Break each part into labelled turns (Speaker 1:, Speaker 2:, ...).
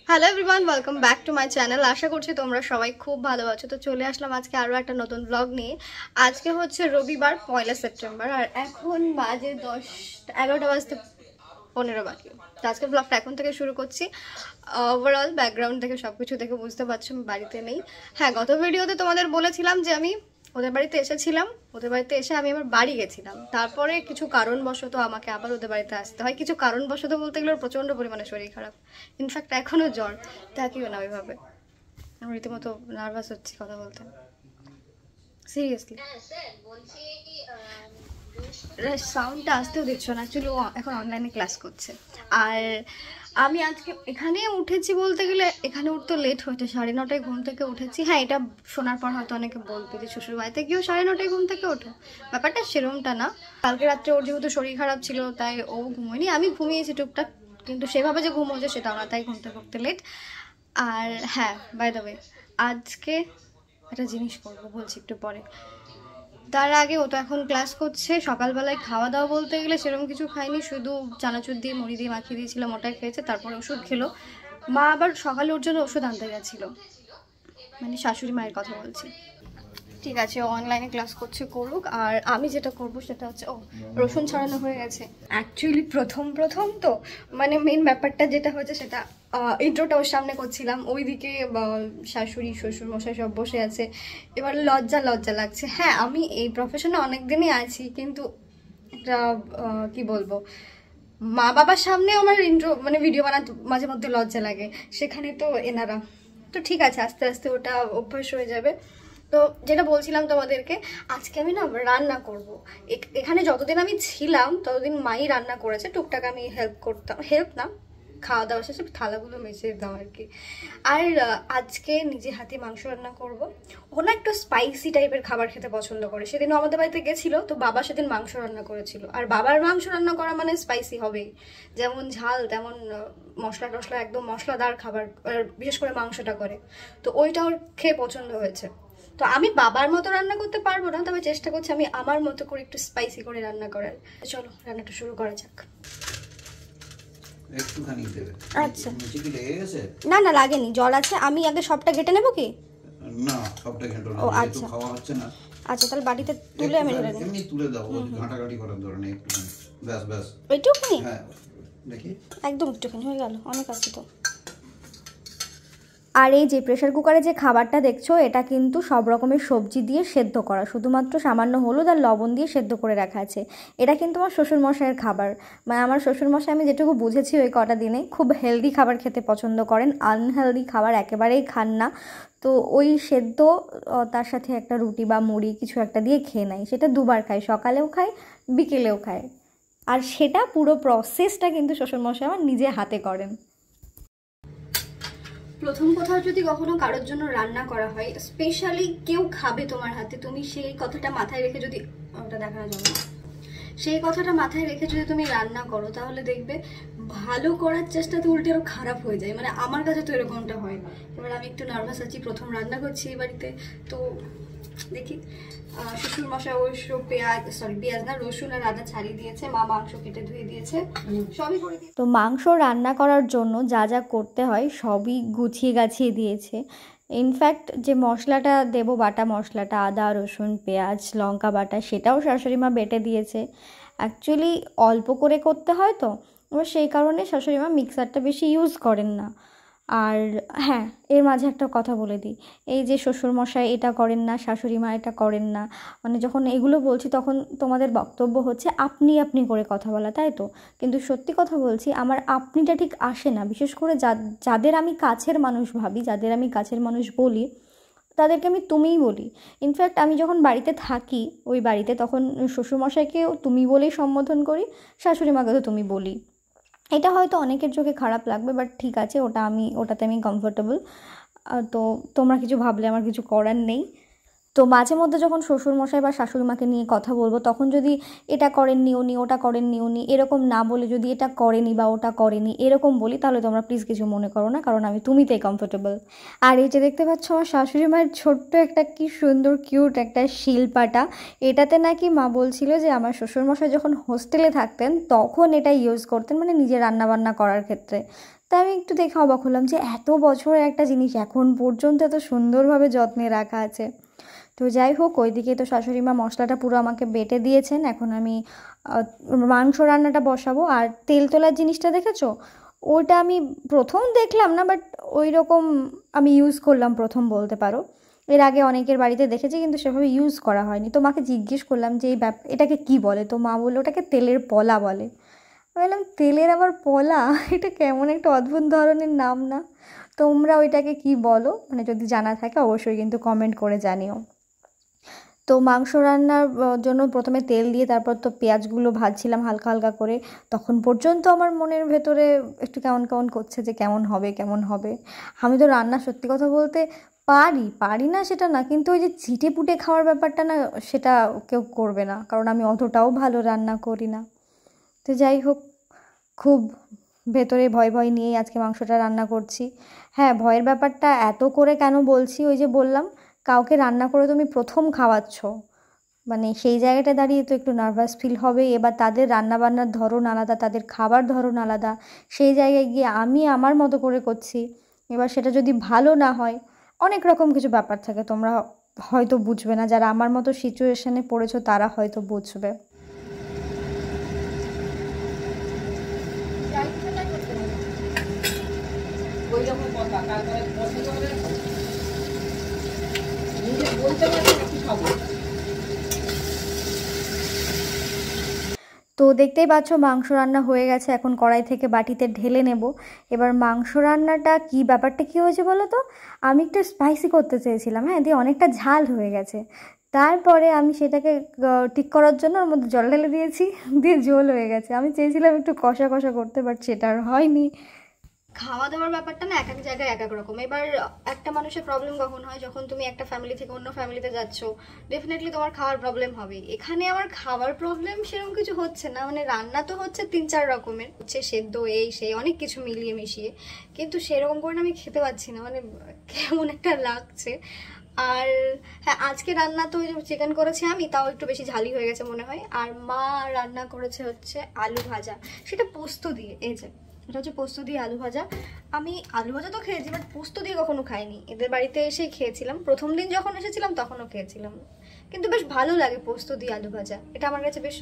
Speaker 1: Hello everyone, welcome back to my channel. আশা করছি তোমরা সবাই খুব ভালো আছো। তো চলে আসলাম আজকে আরও একটা নতুন ব্লগ নিয়ে। আজকে হচ্ছে রবিবার 1 সেপ্টেম্বর, আর এখন বাজে 11টা বাজতে 15 বাকি। তো আজকে ব্লগটা এখন থেকে শুরু করছি। ওভারঅল ব্যাকগ্রাউন্ড থেকে সব কিছু দেখে বুঝতে পারছো আমি বাড়িতে নেই। হ্যাঁ, গত ভিডিওতে তোমাদের বলেছিলাম যে আমি ওদের বাড়িতে এসেছিলাম। ওদের বাড়িতে এসে আমি আমার বাড়ি গেছিলাম, তারপরে কিছু কারণবশত আমাকে আবার ওদের বাড়িতে আসতে হয়। কিছু কারণবশত বলতে গেলে প্রচণ্ড পরিমাণে শরীর খারাপ, ইনফ্যাক্ট এখনও জ্বর থাকিও না ওইভাবে। আমি রীতিমতো নার্ভাস হচ্ছি কথা বলতে, সিরিয়াসলি। সাউন্ডটা আসতেও দিচ্ছ না, অ্যাকচুয়ালি ও এখন অনলাইনে ক্লাস করছে। আর আমি আজকে এখানে উঠেছি বলতে গেলে, এখানে উঠতে লেট হয়েছে, 9:30টায় ঘুম থেকে উঠেছি। হ্যাঁ, এটা শোনার পর হয়তো অনেকে বলবে যে শ্বশুর বাড়িতে গিয়েও 9:30টায় ঘুম থেকে ওঠো। ব্যাপারটা সেরমটা না। কালকে রাত্রে ওর যেহেতু শরীর খারাপ ছিল তাই ও ঘুমোয়নি, আমি ঘুমিয়েছি টুকটাক, কিন্তু সেভাবে যে ঘুম হচ্ছে সেটাও না, তাই ঘুমতে ঘুরতে লেট। আর হ্যাঁ, বাই দ্য ওয়ে, আজকে একটা জিনিস করবো বলছি একটু পরে। তার আগে ও তো এখন ক্লাস করছে। সকালবেলায় খাওয়া দাওয়া বলতে গেলে সেরকম কিছু খাইনি, শুধু চানাচুর দিয়ে মুড়ি দিয়ে মাখিয়ে দিয়েছিলাম, ওটাই খেয়েছে। তারপরে ওষুধ খেলো। মা আবার সকালে ওর জন্য ওষুধ আনতে গেছিলো, মানে শাশুড়ি মায়ের কথা বলছি। ঠিক আছে, ও অনলাইনে ক্লাস করছে, করুক। আর আমি যেটা করবো সেটা হচ্ছে, রসুন ছড়ানো হয়ে গেছে। অ্যাকচুয়ালি প্রথম তো মানে মেন ব্যাপারটা যেটা হয়েছে সেটা, ইন্ট্রোটা ওর সামনে করছিলাম, ওইদিকে শাশুড়ি শ্বশুর মশাই সব বসে আছে। এবার লজ্জা লাগছে। হ্যাঁ, আমি এই প্রফেশনে অনেক দিনই আছি, কিন্তু একটা কি বলবো, মা বাবার সামনে আমার ইন্ট্রো মানে ভিডিও বানাতে মাঝে মধ্যে লজ্জা লাগে, সেখানে তো এনারা। তো ঠিক আছে, আস্তে আস্তে ওটা অভ্যাস হয়ে যাবে। তো যেটা বলছিলাম তোমাদেরকে, আজকে আমি না রান্না করব। এখানে যতদিন আমি ছিলাম ততদিন মাই রান্না করেছে, টুকটাক আমি হেল্প করতাম, হেল্প না, খাওয়া দাওয়া শেষে থালাগুলো মেজে দাও আর কি। আর আজকে নিজে হাতে মাংস রান্না করব। ও না একটু স্পাইসি টাইপের খাবার খেতে পছন্দ করে। সেদিনও আমাদের বাড়িতে গেছিলো, তো বাবা সেদিন মাংস রান্না করেছিল। আর বাবার মাংস রান্না করা মানে স্পাইসি হবেই, যেমন ঝাল তেমন মশলা টশলা, একদম মশলাদার খাবার, বিশেষ করে মাংসটা করে। তো ওইটা ওর খেয়ে পছন্দ হয়েছে। তো আমি বাবার মতো রান্না করতে পারবো না, তবে চেষ্টা করছি আমি আমার মতো করে একটু স্পাইসি করে রান্না করার। চলো রান্নাটা শুরু করা যাক।
Speaker 2: একটুখানি দেবে।
Speaker 1: আচ্ছা,
Speaker 2: নিচে কি লেগে গেছে?
Speaker 1: না না, লাগেনি, জল আছে। আমি আগে সবটা ঘেটে নেবো কি?
Speaker 2: না, সবটা ঘেঁটো না,
Speaker 1: ও
Speaker 2: যেহেতু
Speaker 1: আচ্ছা
Speaker 2: খাওয়া হচ্ছে না।
Speaker 1: আচ্ছা, তাহলে বাটিতে তুলে আমি ঢেলে নিই।
Speaker 2: এমনি তুলে দাও, ওই ঘাটাঘাটি করার দরকার নেই, একটুখানি ব্যাস ব্যাস।
Speaker 1: ওইটুকুনি?
Speaker 2: হ্যাঁ, দেখি
Speaker 1: একদম একটুখানি হয়ে গেল, অনেক আছে তো। আর এই যে প্রেশার কুকারে যে খাবারটা দেখছো, এটা কিন্তু সব রকমের সবজি দিয়ে সেদ্ধ করা, শুধুমাত্র সামান্য হলুদ আর লবণ দিয়ে সেদ্ধ করে রাখা আছে। এটা কিন্তু আমার শ্বশুরমশাইয়ের খাবার। মানে আমার শ্বশুরমশাই, আমি যেটুকু বুঝেছি ওই কটা দিনে, খুব হেলদি খাবার খেতে পছন্দ করেন, আনহেলদি খাবার একেবারেই খান না। তো ওই সেদ্ধ তার সাথে একটা রুটি বা মুড়ি কিছু একটা দিয়ে খেয়ে নেয়। সেটা দুবার খায়, সকালেও খায় বিকেলেও খায়। আর সেটা পুরো প্রসেসটা কিন্তু শ্বশুরমশাই আমার নিজে হাতে করেন। প্রথম কোথাও যদি কখনো কারোর জন্য রান্না করা হয়, স্পেশালি কেউ খাবে তোমার হাতে, তুমি সেই কথাটা মাথায় রেখে যদি, ওটা দেখানো যাবে না, সেই কথাটা মাথায় রেখে যদি তুমি রান্না করো, তাহলে দেখবে ভালো করার চেষ্টাতে উল্টে আরও খারাপ হয়ে যায়। মানে আমার কাছে তো এরকমটা হয়। এবার আমি একটু নার্ভাস আছি, প্রথম রান্না করছি এই বাড়িতে, তো দেখি। শ্বশুর মশাই অবশ্য পেঁয়াজ না, রসুন আর আদা ছাড়িয়ে দিয়েছে, মা মাংস কেটে ধুয়ে দিয়েছে, সবই করে দিয়েছে। তো মাংস রান্না করার জন্য যা যা করতে হয় সবই গুছিয়ে গাছিয়ে দিয়েছে। ইনফ্যাক্ট যে মশলাটা দেবো, বাটা মশলাটা, আদা রসুন পেঁয়াজ লঙ্কা বাটা, সেটাও শাশুড়ি মা বেটে দিয়েছে। অ্যাকচুয়ালি অল্প করে করতে হয় তো, এবার সেই কারণে শাশুড়ি মা মিক্সারটা বেশি ইউজ করেন না। আর হ্যাঁ, এর মাঝে একটা কথা বলে দিই, এই যে শ্বশুরমশাই এটা করেন না, শাশুড়ি মা এটা করেন না, মানে যখন এগুলো বলছি তখন তোমাদের বক্তব্য হচ্ছে আপনি আপনি করে কথা বলা, তাই তো? কিন্তু সত্যি কথা বলছি, আমার আপনিটা ঠিক আসে না। বিশেষ করে যাদের আমি কাছের মানুষ ভাবি, যাদের আমি কাছের মানুষ বলি, তাদেরকে আমি তুমিই বলি। ইনফ্যাক্ট আমি যখন বাড়িতে থাকি ওই বাড়িতে, তখন শ্বশুরমশাইকেও তুমি বলেই সম্বোধন করি, শাশুড়ি মাকে তো তুমি বলি। এটা হয়তো অনেকের চোখে খারাপ লাগবে, বাট ঠিক আছে, ওটাতে আমি কমফোর্টেবল। তো তোমরা কিছু ভাবলে আমার কিছু করার নেই। তো মাঝে মধ্যে যখন শ্বশুরমশাই বা শাশুড়ি মাকে নিয়ে কথা বলবো, তখন যদি এটা করেননি উনি, ওটা করেননি উনি, এরকম না বলে যদি এটা করেনি বা ওটা করেনি এরকম বলি, তাহলে তোমরা প্লিজ কিছু মনে করো না, কারণ আমি তুমিতেই কমফোর্টেবল। আর এই যে দেখতে পাচ্ছ আমার শাশুড়ি মায়ের ছোট্ট একটা কি সুন্দর কিউট একটা শিলপাটা, এটাতে নাকি মা বলছিল যে আমার শ্বশুরমশাই যখন হোস্টেলে থাকতেন তখন এটা ইউজ করতেন, মানে নিজে রান্নাবান্না করার ক্ষেত্রে। তাই আমি একটু দেখে অবাক হলাম যে এত বছরের একটা জিনিস এখন পর্যন্ত এত সুন্দরভাবে যত্নে রাখা আছে। তো যাই হোক, ওইদিকে তো শাশুড়ি মা মশলাটা পুরো আমাকে বেটে দিয়েছেন। এখন আমি মাংস রান্নাটা বসাবো। আর তেল তোলার জিনিসটা দেখেছো, ওটা আমি প্রথম দেখলাম না, বাট ওই রকম আমি ইউজ করলাম প্রথম বলতে পারো। এর আগে অনেকের বাড়িতে দেখেছি কিন্তু সেভাবে ইউজ করা হয়নি। তো মাকে জিজ্ঞেস করলাম যে এই এটাকে কী বলে, তো মা বললো ওটাকে তেলের পলা বলে। বললাম তেলের আবার পলা, এটা কেমন একটা অদ্ভুত ধরনের নাম না? তোমরা ওইটাকে কি বলো, মানে যদি জানা থাকে অবশ্যই কিন্তু কমেন্ট করে জানিও। তো মাংস রান্নার জন্য প্রথমে তেল দিয়ে তারপর তো পেঁয়াজগুলো ভাজছিলাম হালকা হালকা করে। তখন পর্যন্ত আমার মনের ভেতরে একটু কেমন কেমন করছে যে কেমন হবে কেমন হবে। আমি তো রান্না সত্যি কথা বলতে পারি না সেটা না, কিন্তু ওই যে ছিটে পুটে খাওয়ার ব্যাপারটা না, সেটা কেউ করবে না, কারণ আমি অতটাও ভালো রান্না করি না। তো যাই হোক, খুব ভেতরে ভয় ভয় নিয়েই আজকে মাংসটা রান্না করছি। হ্যাঁ, ভয়ের ব্যাপারটা এত করে কেন বলছি, ওই যে বললাম কাউকে রান্না করে তুমি প্রথম খাওয়াচ্ছ, মানে সেই জায়গাটা দাঁড়িয়ে তো একটু নার্ভাস ফিল হবে। এবার তাদের রান্নাবান্নার ধরন আলাদা, তাদের খাবার ধরন আলাদা, সেই জায়গায় গিয়ে আমি আমার মতো করে করছি, এবার সেটা যদি ভালো না হয়, অনেক রকম কিছু ব্যাপার থাকে, তোমরা হয়তো বুঝবে না, যারা আমার মতো সিচুয়েশনে পড়েছো তারা হয়তো বুঝবে। তো দেখতেই পাচ্ছ মাংস রান্না হয়ে গেছে, এখন কড়াই থেকে বাটিতে ঢেলে নেব। এবার মাংস রান্নাটা কি ব্যাপারটা কী হয়েছে বলো তো, আমি একটু স্পাইসি করতে চেয়েছিলাম, হ্যাঁ, দিয়ে অনেকটা ঝাল হয়ে গেছে। তারপরে আমি সেটাকে ঠিক করার জন্য ওর মধ্যে জল ঢেলে দিয়েছি, দিয়ে ঝোল হয়ে গেছে। আমি চেয়েছিলাম একটু কষা কষা করতে, বাট সেটা আর হয়নি। খাওয়া দাওয়ার ব্যাপারটা না এক এক জায়গায় এক এক রকম। এবার একটা মানুষের প্রবলেম কখন হয়, যখন তুমি একটা ফ্যামিলি থেকে অন্য ফ্যামিলিতে যাচ্ছ, ডেফিনেটলি তোমার খাওয়ার প্রবলেম হবে। এখানে আমার খাবার প্রবলেম সেরকম কিছু হচ্ছে না, মানে রান্না তো হচ্ছে 3-4 রকমের, হচ্ছে সেদ্ধ এই সেই অনেক কিছু মিলিয়ে মিশিয়ে, কিন্তু সেরকম করে আমি খেতে পাচ্ছি না, মানে কেমন একটা লাগছে। আর হ্যাঁ, আজকে রান্না তো চিকেন করেছি আমি, তাও একটু বেশি ঝালি হয়ে গেছে মনে হয়। আর মা রান্না করেছে হচ্ছে আলু ভাজা, সেটা পোস্ত দিয়ে। এই যে এটা হচ্ছে পোস্ত দিয়ে আলু ভাজা। আমি আলু ভাজা তো খেয়েছি, বাট পোস্ত দিয়ে কখনো খাইনি। এদের বাড়িতে এসেই খেয়েছিলাম, প্রথম দিন যখন এসেছিলাম তখনও খেয়েছিলাম, কিন্তু বেশ ভালো লাগে পোস্ত দিয়ে আলু ভাজা। এটা আমার কাছে বেশ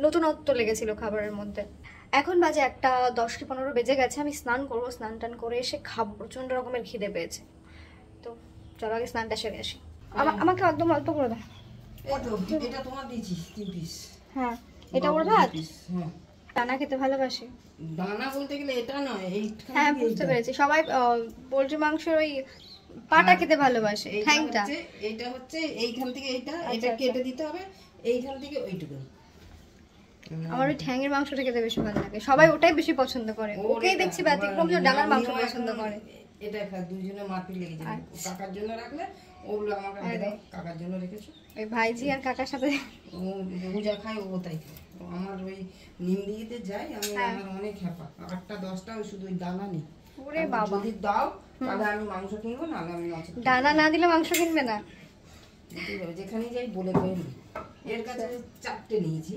Speaker 1: নতুনত্ব লেগেছিল খাবারের মধ্যে। এখন বাজে 1:10 কি 15 বেজে গেছে, আমি স্নান করবো, স্নান টান করে এসে খাবো, প্রচণ্ড রকমের খিদে পেয়েছে। তো চলো আগে স্নানটা সেরে আসি। আমাকে একদম অল্প করে দাও।
Speaker 3: এটা তোমার দিয়েছি 3 পিস।
Speaker 1: হ্যাঁ, এটা ওর ভাত।
Speaker 3: হ্যাঁ,
Speaker 1: দানা খেতে ভালোবাসে।
Speaker 3: দানা বলতে গেলে এটা নয়,
Speaker 1: হ্যাঁ বুঝতে পেরেছি, সবাই পোলট্রি মাংসের ওই পাটা খেতে ভালোবাসে, ঠ্যাংটা।
Speaker 3: এইটা হচ্ছে এইখান থেকে এটা কেটে দিতে হবে, এইখান থেকে ওইটুকু।
Speaker 1: আমার ওই ঠ্যাংয়ের মাংসটা খেতে বেশি ভালো লাগে, সবাই ওটাই বেশি পছন্দ করে। ওকেই দেখছি ব্যতিক্রম যে ডানার মাংস পছন্দ করে।
Speaker 3: এটা দুইজনে মারপিট লেগেছে, কাকার জন্য রাখলে ওগুলো আমার কাছে দাও, কাকার জন্য রেখেছো।
Speaker 1: ওই ভাইজি আর কাকার সাথে
Speaker 3: ও যা খায় ও তাই খায়। আমার ওই নিমদিঘিতে যাই আমি, আমার অনেক হ্যাপা, 8টা-10টা শুধু ওই দানা নেই।
Speaker 1: ওরে বাবা,
Speaker 3: যদি দাও তাহলে আমি মাংস কিনবো, না আমি মাংস
Speaker 1: দানা না দিলে মাংস কিনবে না।
Speaker 3: যেখানে যাই বলে এর কাছে 4টে নিয়েছি।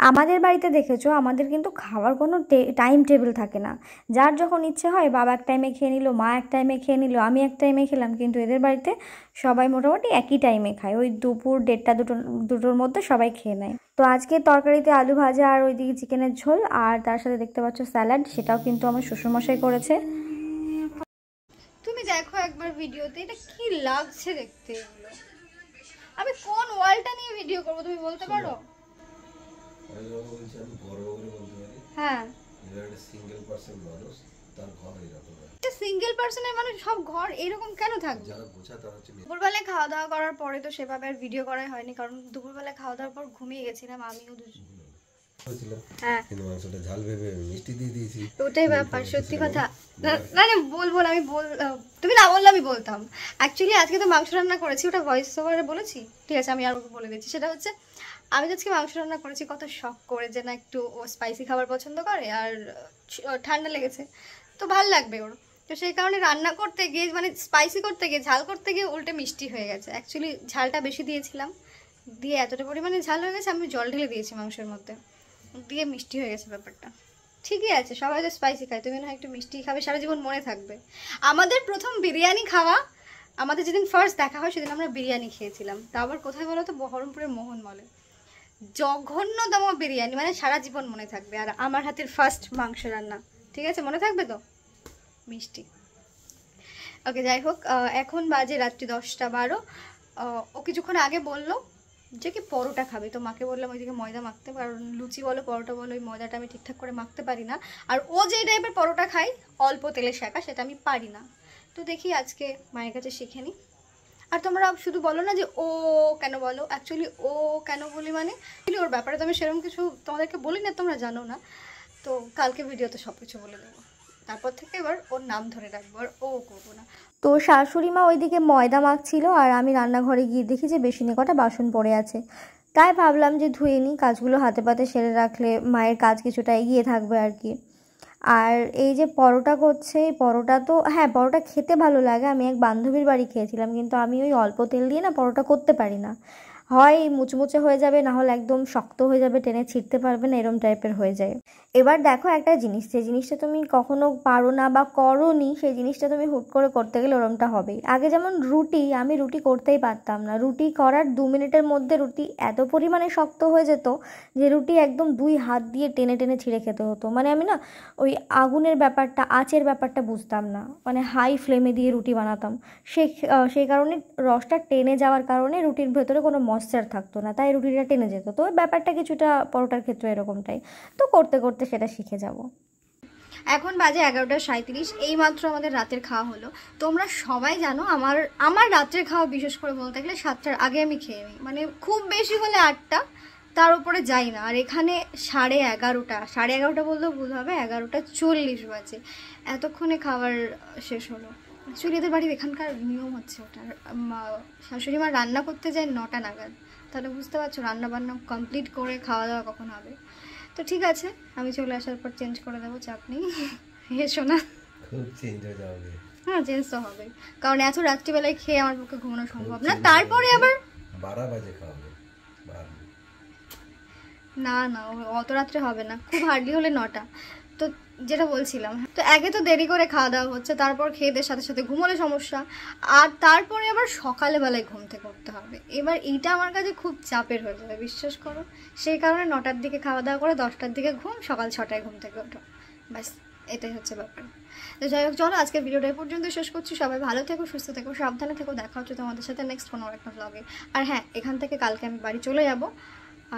Speaker 1: আমাদের বাড়িতে দেখেছো, আমাদের কিন্তু খাওয়ার কোনো টাইম টেবিল থাকে না। যার যখন ইচ্ছে হয় বাবা এক টাইমে খেয়ে নিল, মা এক টাইমে খেয়ে নিল, আমি এক টাইমে খেলাম। কিন্তু এদের বাড়িতে সবাই মোটামুটি একই টাইমে খায়, ওই দুপুর 1:30-2টোর মধ্যে সবাই খেয়ে নেয়। তো আজকে তরকারিতে আলু ভাজা আর ওইদিকে চিকেনের ঝোল, আর তার সাথে দেখতে পাচ্ছ স্যালাড, সেটাও কিন্তু আমার শ্বশুরমশাই করেছে। তুমি দেখো একবার ভিডিওতে, এটা কি লাগছে দেখতে। আমি কোন ওয়ালটা নিয়ে ভিডিও করবো তুমি বলতে পারো? হ্যাঁ, সিঙ্গেল পার্সনের মানুষ, সব ঘর এরকম কেন থাকবে? দুপুরবেলায় খাওয়া দাওয়া করার পরে তো সেভাবে আর ভিডিও করাই হয়নি, কারণ দুপুরবেলায় খাওয়া দাওয়ার পর ঘুমিয়ে গেছিলাম আমিও দুজন। হ্যাঁ, ওটাই ব্যাপার, সত্যি কথা। না না বলবো, আমি তুমি না বললে আমি বলতাম। অ্যাকচুয়ালি আজকে তো মাংস রান্না করেছি, ওটা ভয়েস ওভারে বলেছি, ঠিক আছে আমি আর বলে দিচ্ছি। সেটা হচ্ছে আমি আজকে মাংস রান্না করেছি কত শখ করে, যে না একটু ও স্পাইসি খাবার পছন্দ করে, আর ঠান্ডা লেগেছে তো ভাল লাগবে ওর। তো সেই কারণে রান্না করতে গিয়ে, মানে স্পাইসি করতে গিয়ে, ঝাল করতে গিয়ে উল্টে মিষ্টি হয়ে গেছে। অ্যাকচুয়ালি ঝালটা বেশি দিয়েছিলাম, দিয়ে এতটা পরিমাণে ঝাল হয়ে গেছে, আমি জল ঢেলে দিয়েছি মাংসের মধ্যে, দিয়ে মিষ্টি হয়ে গেছে ব্যাপারটা। ঠিকই আছে, সবাই তো স্পাইসি খায়, তুমি না একটু মিষ্টি খাবে, সারা জীবন মনে থাকবে। আমাদের প্রথম বিরিয়ানি খাওয়া, আমাদের যেদিন ফার্স্ট দেখা হয় সেদিন আমরা বিরিয়ানি খেয়েছিলাম, তা আবার কোথায় বলো তো, বহরমপুরের মোহনমলে। জঘন্যতম বিরিয়ানি, মানে সারা জীবন মনে থাকবে। আর আমার হাতের ফার্স্ট মাংস রান্না, ঠিক আছে, মনে থাকবে তো, মিষ্টি। ওকে, যাই হোক, এখন বাজে রাত্রি 10টা 12। ও কিছুক্ষণ আগে বললো যে কি পরোটা খাবে, তো মাকে বললাম ওইদিকে ময়দা মাখতে, কারণ লুচি বলো পরোটা বলো ওই ময়দাটা আমি ঠিকঠাক করে মাখতে পারি না। আর ও যেই টাইপের পরোটা খাই অল্প তেলে শেখা, সেটা আমি পারি না। তো দেখি আজকে মায়ের কাছে শিখে নিই। আর তোমরা শুধু বলো না যে ও কেন বলো, অ্যাকচুয়ালি ও কেন বলি মানে ওর ব্যাপারে তো আমি সেরকম কিছু তোমাদেরকে বলি না, তোমরা জানো না। তো কালকে ভিডিওতে সব কিছু বলে দেবো, তারপর থেকে এবার ওর নাম ধরে রাখবো, আর ও করবো না।
Speaker 4: তো শাশুড়ি মা ওইদিকে ময়দা মাখছিল, আর আমি রান্নাঘরে গিয়ে দেখি যে বেসিনে কটা বাসন পড়ে আছে। তাই ভাবলাম যে ধুয়ে নিই, কাজগুলো হাতে পাতে সেরে রাখলে মায়ের কাজ কিছুটা এগিয়ে থাকবে আর কি। আর এই যে পরোটা করছে, এই পরোটা তো হ্যাঁ পরোটা খেতে ভালো লাগে, আমি এক বান্ধবীর বাড়ি খেয়েছিলাম, কিন্তু আমি ওই অল্প তেল দিয়ে না পরোটা করতে পারি না, হয় মুচমুচে হয়ে যাবে, না হলে একদম শক্ত হয়ে যাবে, টেনে ছিঁড়তে পারবে না, এরম টাইপের হয়ে যায়। এবার দেখো একটা জিনিস, যে জিনিসটা তুমি কখনো পারো না বা করোনি, সেই জিনিসটা তুমি হুট করে করতে গেলে ওরমটা হবেই। আগে যেমন রুটি, আমি রুটি করতেই পারতাম না, রুটি করার 2 মিনিটের মধ্যে রুটি এত পরিমাণে শক্ত হয়ে যেত যে রুটি একদম 2 হাত দিয়ে টেনে টেনে ছিঁড়ে খেতে হতো। মানে আমি না ওই আগুনের ব্যাপারটা, আঁচের ব্যাপারটা বুঝতাম না, মানে হাই ফ্লেমে দিয়ে রুটি বানাতাম, সেই কারণে রসটা টেনে যাওয়ার কারণে রুটির ভেতরে কোনো ময়েশ্চার থাকতো না, তাই রুটিটা টেনে যেত। তো ব্যাপারটা কিছুটা পরোটার ক্ষেত্রে এরকমটাই, তো করতে করতে সেটা শিখে যাব।
Speaker 1: এখন বাজে 11টা 37, এইমাত্র আমাদের রাতের খাওয়া হলো। তোমরা সবাই জানো আমার রাতের খাওয়া বিশেষ করে বলতে গেলে 7টার আগে আমি খেয়ে নিই, মানে খুব বেশি হলে 8টা, তার উপরে যাই না। আর এখানে 11:30 বললেও ভুল হবে, 11:40 বাজে, এতক্ষণে খাবার শেষ হলো। অ্যাকচুয়ালি এদের বাড়ির এখানকার নিয়ম হচ্ছে ওটার, শাশুড়ি মা রান্না করতে যায় 9টা নাগাদ, তাহলে বুঝতে পারছো রান্না বান্না কমপ্লিট করে খাওয়া দাওয়া কখন হবে। তো ঠিক আছে, আমি চলে আসার পর চেঞ্জ করে দেবো, চাপ নেই। এসো না,
Speaker 5: খুব চেঞ্জ হয়ে যাবে।
Speaker 1: হ্যাঁ চেঞ্জ তো হবে, কারণ এত রাত্রিবেলায় খেয়ে আমার পক্ষে ঘুমানো সম্ভব না। তারপরে আবার
Speaker 5: 12 বাজে খাওয়াবে,
Speaker 1: না না অত রাত্রে হবে না, খুব হার্ডলি হলে 9টা। তো যেটা বলছিলাম, তো আগে তো দেরি করে খাওয়া দাওয়া হচ্ছে, তারপর খেয়ে সাথে সাথে ঘুমোলে সমস্যা, আর তারপরে আবার সকালবেলায় ঘুম থেকে উঠতে হবে। এবার এইটা আমার কাছে খুব চাপের হয়ে যাবে, বিশ্বাস করো। সেই কারণে 9টার দিকে খাওয়া দাওয়া করে 10টার দিকে ঘুম, সকাল 6টায় ঘুম থেকে ওঠো, ব্যাস এটাই হচ্ছে ব্যাপার। তো যাই হোক, চলো আজকের ভিডিওটা এই পর্যন্ত শেষ করছি। সবাই ভালো থেকো, সুস্থ থেকো, সাবধানে থেকো, দেখা হচ্ছে তোমাদের সাথে নেক্সট কোনো একটা ব্লগে। আর হ্যাঁ, এখান থেকে কালকে আমি বাড়ি চলে যাব।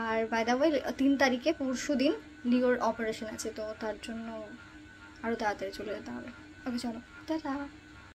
Speaker 1: আর বাই দ্য ওয়ে 3 তারিখে পরশু দিন লিওর অপারেশন আছে, তো তার জন্য আরও তাড়াতাড়ি চলে যেতে হবে। ওকে চলো, টাটা।